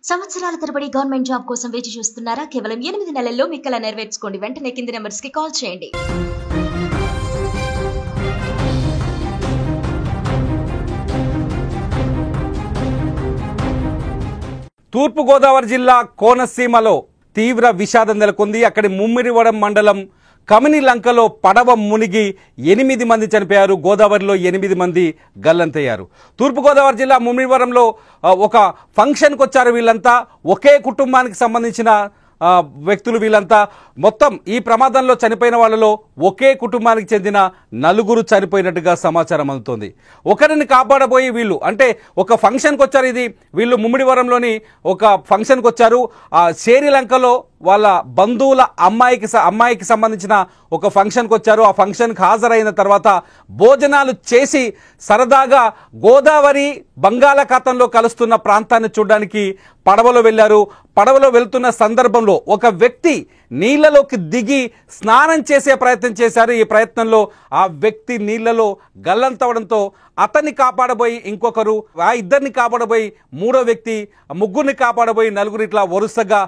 సంవత్సరాల తరబడి government job కోసం వేచి చూస్తున్నారా? కేవలం 8 నెలల్లో మీ కల నెరవేర్చుకోండి. వెంటనే కింది నెంబర్స్ కి కాల్ చేయండి. తూర్పు గోదావరి జిల్లా కోనసీమలో తీవ్ర విషాదం నెలకొంది. అక్కడి ముమ్మిడివరం మండలం కమిని లంకలో పడవ మునిగి 8 మంది చనిపోయారు. గోదావరిలో 8 మంది గల్లంతయ్యారు. తూర్పుగోదావరి జిల్లా ముమ్మిడివరంలో ఒక ఫంక్షన్కి వచ్చారు. వీళ్ళంతా ఒకే కుటుంబానికి సంబంధించిన వ్యక్తులు. వీళ్ళంతా మొత్తం ఈ ప్రమాదంలో చనిపోయిన వాళ్ళలో ఒకే కుటుంబానికి చెందిన 4 చనిపోయినట్టుగా సమాచారం అందుతోంది. ఒకరిని కాపాడబోయి వీళ్ళు అంటే ఒక ఫంక్షన్కి వచ్చారు. వీళ్ళు ముమ్మిడివరంలోని ఒక ఫంక్షన్కి వచ్చారు. శ్రీలంకలో వాళ్ళ బంధువుల అమ్మాయికి సంబంధించిన ఒక ఫంక్షన్కి వచ్చారు. ఆ ఫంక్షన్కి హాజరైన తర్వాత భోజనాలు చేసి సరదాగా గోదావరి బంగాళాఖాతంలో కలుస్తున్న ప్రాంతాన్ని చూడడానికి పడవలో వెళ్ళారు. పడవలో వెళ్తున్న సందర్భంలో ఒక వ్యక్తి నీళ్లలోకి దిగి స్నానం చేసే ప్రయత్నం చేశారు. ఈ ప్రయత్నంలో ఆ వ్యక్తి నీళ్లలో గల్లంతవడంతో అతన్ని కాపాడబోయి ఇంకొకరు, ఆ ఇద్దరిని కాపాడబోయి మూడో వ్యక్తి, ముగ్గురిని కాపాడబోయి 4, ఇట్లా వరుసగా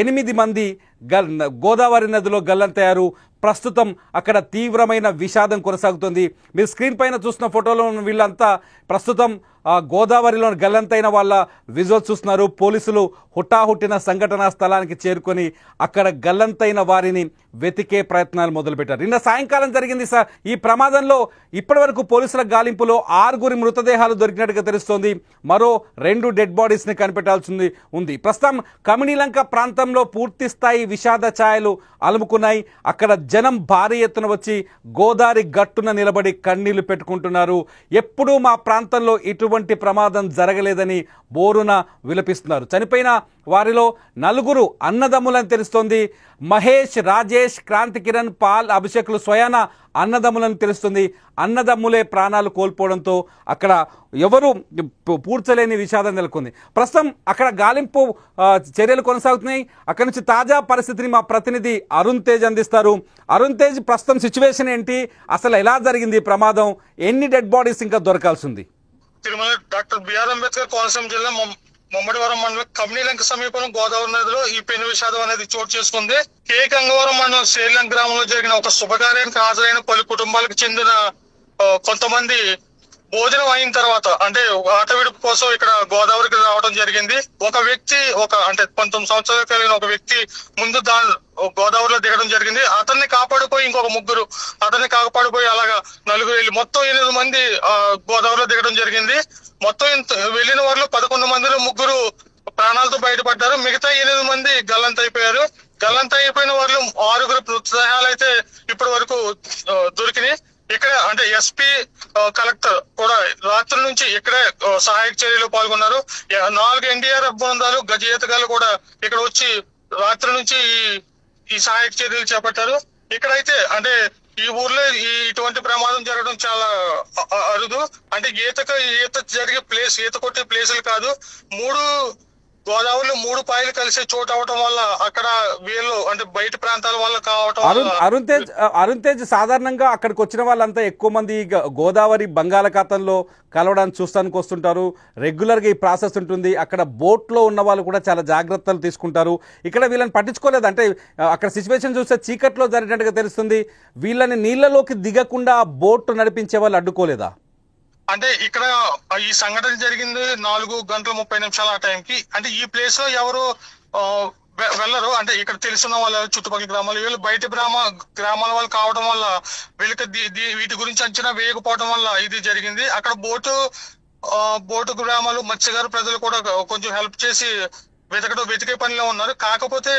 8 మంది గోదావరి నదిలో గల్లంతయ్యారు. ప్రస్తుతం అక్కడ తీవ్రమైన విషాదం కొనసాగుతుంది. మీరు స్క్రీన్ పైన చూసిన ఫోటోలో ఉన్న వీళ్ళంతా ప్రస్తుతం గోదావరిలో గల్లంతైన వాళ్ళ విజువల్స్ చూస్తున్నారు. పోలీసులు హుటాహుట్టిన సంఘటనా స్థలానికి చేరుకొని అక్కడ గల్లంతైన వారిని వెతికే ప్రయత్నాలు మొదలుపెట్టారు. నిన్న సాయంకాలం జరిగింది సార్ ఈ ప్రమాదంలో. ఇప్పటి వరకు పోలీసుల గాలింపులో 6 మృతదేహాలు దొరికినట్టుగా తెలుస్తోంది. మరో 2 డెడ్ బాడీస్ని కనిపెట్టాల్సింది ఉంది. ప్రస్తుతం కమినిలంక ప్రాంతంలో పూర్తి స్థాయి విషాద ఛాయలు అలుముకున్నాయి. అక్కడ జనం భారీ ఎత్తున వచ్చి గోదావరి గట్టున నిలబడి కన్నీళ్లు పెట్టుకుంటున్నారు. ఎప్పుడూ మా ప్రాంతంలో ఇటువంటి ప్రమాదం జరగలేదని బోరున విలపిస్తున్నారు. చనిపోయిన వారిలో 4 అన్నదమ్ములని తెలుస్తోంది. మహేష్, రాజేష్, క్రాంతి కిరణ్, పాల్, అభిషేక్లు స్వయాన అన్నదమ్ములని తెలుస్తుంది. అన్నదమ్ములే ప్రాణాలు కోల్పోవడంతో అక్కడ ఎవరు పూడ్చలేని విషాదం నెలకొంది. ప్రస్తుతం అక్కడ గాలింపు చర్యలు కొనసాగుతున్నాయి. అక్కడి నుంచి తాజా పరిస్థితిని మా ప్రతినిధి అరుణ్ తేజ్ అందిస్తారు. అరుణ్ తేజ్, ప్రస్తుతం సిచ్యువేషన్ ఏంటి? అసలు ఎలా జరిగింది ఈ ప్రమాదం? ఎన్ని డెడ్ బాడీస్ ఇంకా దొరకాల్సింది? తిరుమల డాక్టర్ బిఆర్ అంబేద్కర్ కోనసీమ జిల్లా ముమ్మడివరం మండలం కమినిలంక సమీపంలో గోదావరి నదిలో ఈ పెను విషాదం అనేది చోటు చేసుకుంది. కే గంగవరం మండలం శ్రీలంక గ్రామంలో జరిగిన ఒక శుభకార్యానికి హాజరైన పలు కుటుంబాలకు చెందిన కొంతమంది భోజనం అయిన తర్వాత అంటే ఆట విడుపు కోసం ఇక్కడ గోదావరికి రావడం జరిగింది. ఒక వ్యక్తి అంటే 19 సంవత్సరాలు కలిగిన ఒక వ్యక్తి ముందు గోదావరిలో దిగడం జరిగింది. అతన్ని కాపాడిపోయి ఇంకొక 3, అతన్ని కాపాడిపోయి అలాగా 4 వెళ్ళి మొత్తం 8 మంది గోదావరిలో దిగడం జరిగింది. మొత్తం వెళ్ళిన వారిలో 11 మందిలో 3 ప్రాణాలతో బయటపడ్డారు. మిగతా 8 మంది గల్లంతైపోయారు. గల్లంతైపోయిన వారిలో 6 మృతదేహాలు అయితే ఇప్పటి వరకు దొరికినాయి. ఇక్కడ అంటే ఎస్పీ, కలెక్టర్ కూడా రాత్రి నుంచి ఇక్కడే సహాయక చర్యలు పాల్గొన్నారు. 4 ఎన్డీఆర్ఎఫ్ బృందాలు, గజ ఈతగాళ్ళు కూడా ఇక్కడ వచ్చి రాత్రి నుంచి ఈ సహాయక చర్యలు చేపట్టారు. ఇక్కడైతే అంటే ఈ ఊర్లో ఇటువంటి ప్రమాదం జరగడం చాలా అరుదు. అంటే ఈత జరిగే ప్లేస్, ఈత కొట్టే ప్లేసులు కాదు. 3 గోదావరిలో 3 పాయలు కలిసే చోటు అవటం వల్ల అక్కడ వీళ్ళు అంటే బయట ప్రాంతాల వల్ల కావటం. అరుణ్ తేజ్, సాధారణంగా అక్కడికి వచ్చిన వాళ్ళంతా ఎక్కువ మంది గోదావరి బంగాళాఖాతంలో కలవడానికి చూస్తానికి వస్తుంటారు. రెగ్యులర్గా ఈ ప్రాసెస్ ఉంటుంది. అక్కడ బోట్లో ఉన్న వాళ్ళు కూడా చాలా జాగ్రత్తలు తీసుకుంటారు. ఇక్కడ వీళ్ళని పట్టించుకోలేదు. అంటే అక్కడ సిచ్యువేషన్ చూస్తే చీకట్లో జరిగినట్టుగా తెలుస్తుంది. వీళ్ళని నీళ్లలోకి దిగకుండా బోట్ నడిపించే వాళ్ళు అడ్డుకోలేదా? అంటే ఇక్కడ ఈ సంఘటన జరిగింది 4:30 ఆ టైంకి. అంటే ఈ ప్లేస్ లో ఎవరు వెళ్ళరు. అంటే ఇక్కడ తెలిసిన వాళ్ళ చుట్టుపక్కల గ్రామాలు, వీళ్ళు బయట గ్రామాల వాళ్ళు కావడం వల్ల వీళ్ళకి వీటి గురించి అంచనా వేయకపోవడం వల్ల ఇది జరిగింది. అక్కడ బోటు గ్రామాలు, మత్స్యకారు ప్రజలు కూడా కొంచెం హెల్ప్ చేసి వెతికే పనిలో ఉన్నారు. కాకపోతే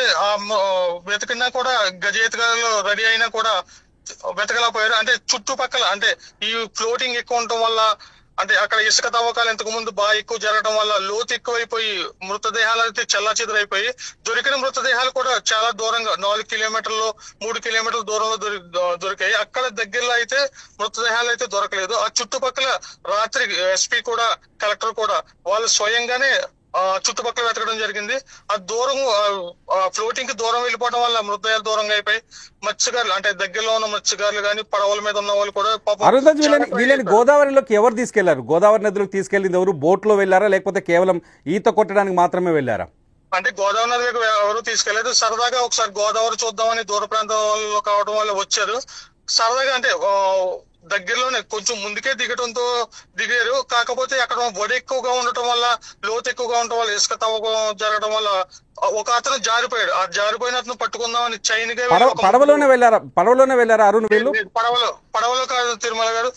వెతికినా కూడా గజేతగాళ్ళు రెడీ అయినా కూడా వెతకలేకపోయారు. అంటే చుట్టుపక్కల అంటే ఈ ఫ్లోటింగ్ ఎక్కువ ఉండటం వల్ల, అంటే అక్కడ ఇసుక తవ్వకాలు ఇంతకు ముందు బాగా ఎక్కువ జరగడం వల్ల లోతు ఎక్కువైపోయి మృతదేహాలు అయితే చెల్లాచెదురైపోయి దొరికిన మృతదేహాలు కూడా చాలా దూరంగా 4 కిలోమీటర్లు 3 కిలోమీటర్ల దూరంలో దొరికాయి. అక్కడ దగ్గరలో అయితే మృతదేహాలు అయితే దొరకలేదు. ఆ చుట్టుపక్కల రాత్రి ఎస్పీ కూడా, కలెక్టర్ కూడా వాళ్ళు స్వయంగానే చుట్టుపక్కల వెతకడం జరిగింది. ఆ దూరం ఫ్లోటింగ్ కి దూరం వెళ్ళిపోవడం వల్ల మృతదేహాలు దూరంగా అయిపోయి మత్స్యకారులు అంటే దగ్గరలో ఉన్న మత్స్యకారులు కానీ పడవల మీద ఉన్న వాళ్ళు కూడా వీళ్ళని గోదావరిలోకి ఎవరు తీసుకెళ్లారు? గోదావరి నదిలోకి తీసుకెళ్లింది ఎవరు? బోట్ లో వెళ్ళారా లేకపోతే కేవలం ఈత కొట్టడానికి మాత్రమే వెళ్ళారా? అంటే గోదావరి నదికి ఎవరు తీసుకెళ్లేదు. సరదాగా ఒకసారి గోదావరి చూద్దామని దూర ప్రాంతాల్లో కావడం వల్ల వచ్చారు. సరదాగా అంటే దగ్గరలోనే కొంచెం ముందుకే దిగడంతో దిగారు. కాకపోతే అక్కడ వడి ఎక్కువగా ఉండటం వల్ల, లోతు ఎక్కువగా ఉండటం వల్ల, ఇసుక తవ్వకం జరగడం వల్ల ఒక అతను జారిపోయాడు. ఆ జారిపోయిన అతను పట్టుకుందామని చైన్ గా పడవలోనే వెళ్ళారా అరుణ్ వీళ్ళు? పడవలో కాదు తిరుమల గారు,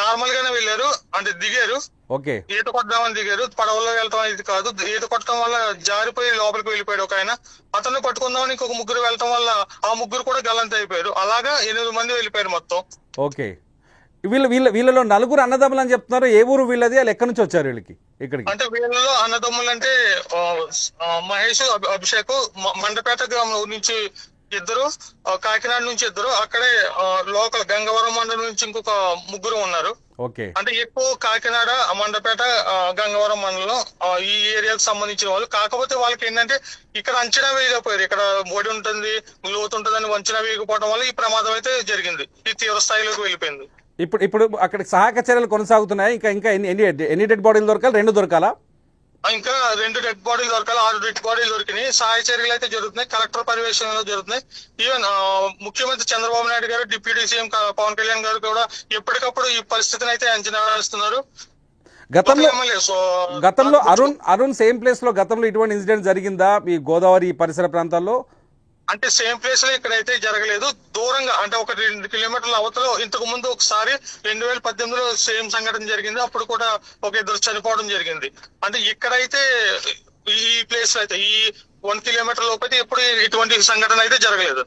నార్మల్ గానే వెళ్ళారు. అంటే దిగారు, ఓకే, ఈత కొట్టడామని దిగారు. పడవలో వెళ్ళటం ఇది కాదు. ఈత కొట్టడం వల్ల జారిపోయి లోపలికి వెళ్ళిపోయాడు ఒక ఆయన. అతన్ని పట్టుకుందామని ఇంకొక ముగ్గురు వెళ్ళటం వల్ల ఆ ముగ్గురు కూడా గల్లంత అయిపోయారు. అలాగా 8 మంది వెళ్ళిపోయారు మొత్తం. ఓకే, వీళ్ళలో నలుగురు అన్నదమ్ములు అని చెప్తున్నారు. ఏ ఊరు వీళ్ళది? వాళ్ళు ఎక్కడి నుంచి వచ్చారు వీళ్ళకి ఇక్కడికి? అంటే వీళ్ళలో అన్నదమ్ములు అంటే మహేష్, అభిషేక్ మండపేట గ్రామం నుంచి 2, కాకినాడ నుంచి 2, అక్కడే లోకల్ గంగవరం మండలం నుంచి ఇంకొక 3 ఉన్నారు. ఓకే, అంటే ఎక్కువ కాకినాడ, మండపేట, గంగవరం మండలం ఈ ఏరియాకు సంబంధించిన వాళ్ళు. కాకపోతే వాళ్ళకి ఏంటంటే ఇక్కడ అంచనా వేయకపోయారు. ఇక్కడ ఒడి ఉంటుంది, లోతు ఉంటుందని అంచనా వేయకపోవడం వల్ల ఈ ప్రమాదం అయితే జరిగింది. ఈ తీవ్ర స్థాయిలోకి వెళ్ళిపోయింది. ఇప్పుడు అక్కడ సహాయక చర్యలు కొనసాగుతున్నాయి. ఇంకా ఎన్ని డెడ్ బాడీలు దొరకాలి? 2 దొరకాలా? ఇంకా 2 డెడ్ బాడీలు దొరకాలి. 6 డెడ్ బాడీలు దొరికినాయి. సహాయ చర్యలు అయితే జరుగుతున్నాయి. కలెక్టర్ పర్యవేక్షణలో జరుగుతున్నాయి. ఈవెన్ ముఖ్యమంత్రి చంద్రబాబు నాయుడు గారు, డిప్యూటీ సీఎం పవన్ కళ్యాణ్ గారు కూడా ఎప్పటికప్పుడు ఈ పరిస్థితిని అయితే అంచనా వేస్తున్నారు. గతంలో అరుణ్ సేమ్ ప్లేస్ లో గతంలో ఇటువంటి ఇన్సిడెంట్ జరిగిందా ఈ గోదావరి పరిసర ప్రాంతాల్లో? అంటే సేమ్ ప్లేస్ లో ఇక్కడైతే జరగలేదు. దూరంగా అంటే ఒక 2 కిలోమీటర్ల అవతల ఇంతకు ముందు ఒకసారి 2018లో సేమ్ సంఘటన జరిగింది. అప్పుడు కూడా ఒక 2 చనిపోవడం జరిగింది. అంటే ఇక్కడైతే ఈ ప్లేస్ లో అయితే ఈ 1 కిలోమీటర్ లోపు అయితే ఎప్పుడు ఇటువంటి సంఘటన అయితే జరగలేదు.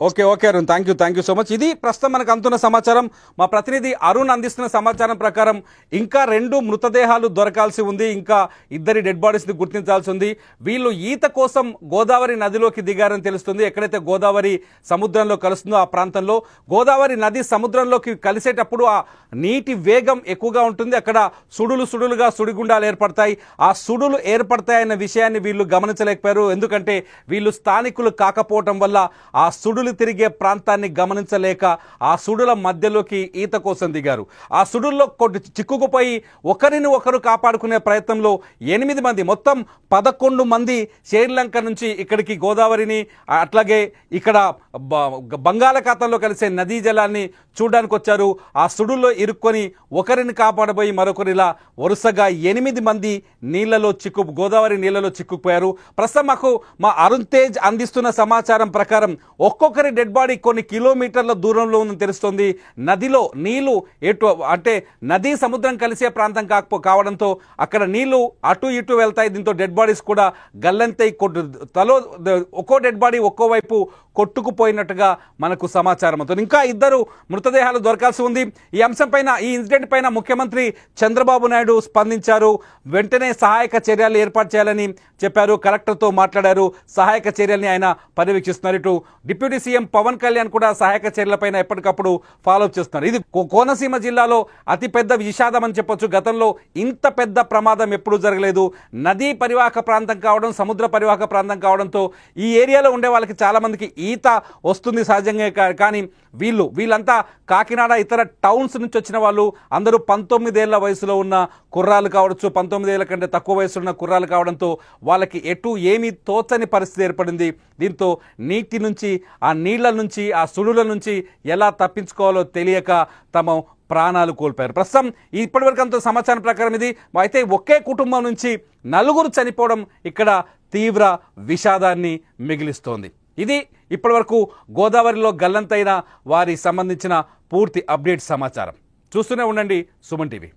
Okay Arun, thank you so much. ఇది ప్రస్తుతం మనకు అందుతున్న సమాచారం. మా ప్రతినిధి అరుణ్ అందిస్తున్న సమాచారం ప్రకారం ఇంకా 2 మృతదేహాలు దొరకాల్సి ఉంది. ఇంకా 2 డెడ్ బాడీస్ ని గుర్తించాల్సి ఉంది. వీళ్ళు ఈత కోసం గోదావరి నదిలోకి దిగారని తెలుస్తుంది. ఎక్కడైతే గోదావరి సముద్రంలో కలుస్తుందో ఆ ప్రాంతంలో గోదావరి నది సముద్రంలోకి కలిసేటప్పుడు ఆ నీటి వేగం ఎక్కువగా ఉంటుంది. అక్కడ సుడులుగా సుడిగుండాలు ఏర్పడతాయి. ఆ సుడులు ఏర్పడతాయన్న విషయాన్ని వీళ్ళు గమనించలేకపోయారు. ఎందుకంటే వీళ్ళు స్థానికులు కాకపోవటం వల్ల ఆ సుడులు తిరిగే ప్రాంతాన్ని గమనించలేక ఆ సుడుల మధ్యలోకి ఈత కోసం దిగారు. ఆ సుడుల్లో చిక్కుకుపోయి ఒకరిని ఒకరు కాపాడుకునే ప్రయత్నంలో 8 మంది, మొత్తం 11 మంది శ్రీలంక నుంచి ఇక్కడికి గోదావరిని, అట్లాగే ఇక్కడ బంగాళాఖాతంలో కలిసే నదీ జలాన్ని చూడడానికి వచ్చారు. ఆ సుడుల్లో ఇరుక్కొని ఒకరిని కాపాడబోయి మరొకరిలా వరుసగా 8 మంది గోదావరి నీళ్లలో చిక్కుకుపోయారు. ప్రస్తుతం మా అరుణ్ తేజ్ అందిస్తున్న సమాచారం ప్రకారం ఒక్కొక్కరి డెడ్ బాడీ కొన్ని కిలోమీటర్ల దూరంలో ఉందని తెలుస్తోంది. నదిలో నీళ్లు అంటే నదీ సముద్రం కలిసే ప్రాంతం కావడంతో అక్కడ నీళ్లు అటు ఇటు వెళ్తాయి. దీంతో డెడ్ బాడీస్ కూడా గల్లంతై ఒక్కో డెడ్ బాడీ ఒక్కో వైపు కొట్టుకుపోయినట్టుగా మనకు సమాచారం అవుతుంది. ఇంకా 2 మృతదేహాలు దొరకాల్సి ఉంది. ఈ అంశం పైన, ఈ ఇన్సిడెంట్ పైన ముఖ్యమంత్రి చంద్రబాబు నాయుడు స్పందించారు. వెంటనే సహాయక చర్యలు ఏర్పాటు చేయాలని చెప్పారు. కలెక్టర్తో మాట్లాడారు. సహాయక చర్యల్ని ఆయన పర్యవేక్షిస్తున్నారు. ఇటు డిప్యూటీ సీఎం పవన్ కళ్యాణ్ కూడా సహాయక చర్యలపైన ఎప్పటికప్పుడు ఫాలోఅప్ చేస్తున్నారు. ఇది కోనసీమ జిల్లాలో అతిపెద్ద విషాదం అని చెప్పొచ్చు. గతంలో ఇంత పెద్ద ప్రమాదం ఎప్పుడూ జరగలేదు. నదీ పరివాహక ప్రాంతం కావడం, సముద్ర పరివాహక ప్రాంతం కావడంతో ఈ ఏరియాలో ఉండే వాళ్ళకి చాలా మందికి ఈత వస్తుంది సహజంగా. కానీ వీళ్ళంతా కాకినాడ ఇతర టౌన్స్ నుంచి వచ్చిన వాళ్ళు. అందరూ 19 ఏళ్ల వయసులో ఉన్న కుర్రాలు కావచ్చు, 19 ఏళ్ల కంటే తక్కువ వయసు ఉన్న కుర్రాలు కావడంతో వాళ్ళకి ఏమీ తోచని పరిస్థితి ఏర్పడింది. దీంతో నీటి నుంచి, ఆ నీళ్ల నుంచి, ఆ సుడుల నుంచి ఎలా తప్పించుకోవాలో తెలియక తమ ప్రాణాలు కోల్పోయారు. ప్రస్తుతం ఇప్పటివరకు అంత సమాచారం ప్రకారం ఇది అయితే ఒకే కుటుంబం నుంచి 4 చనిపోవడం ఇక్కడ తీవ్ర విషాదాన్ని మిగిలిస్తోంది. ఇది ఇప్పటివరకు గోదావరిలో గల్లంతైన వారి సంబంధించిన పూర్తి అప్డేట్ సమాచారం. చూస్తూనే ఉండండి సుమన్ టీవీ.